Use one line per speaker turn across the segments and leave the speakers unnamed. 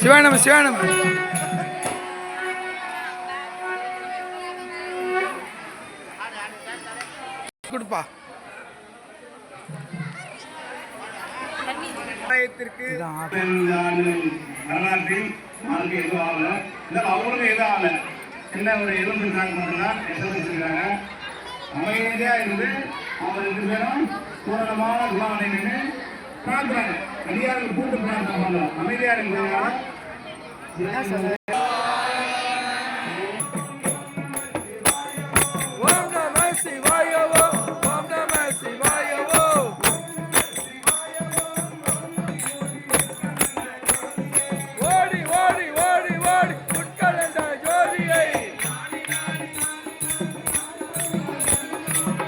சிவானம சிவானம கொடுப்பா.
வரலாற்றில் அவங்களுக்கு எதுவும் ஆகல, அவங்களுக்கு எதுவும் ஆகல. என்ன ஒரு 25 மட்டும்தான் வச்சிருக்காங்க. அமைதியா இருந்து அவங்க 2 பேரும் பூரணமான விவாதனை நின்று பார்க்குறாங்க. அதிகாரிகள் கூட்டு பிரார்த்தனை பண்ணலாம். அமைதியா இருக்கிறாங்க.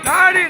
நாடி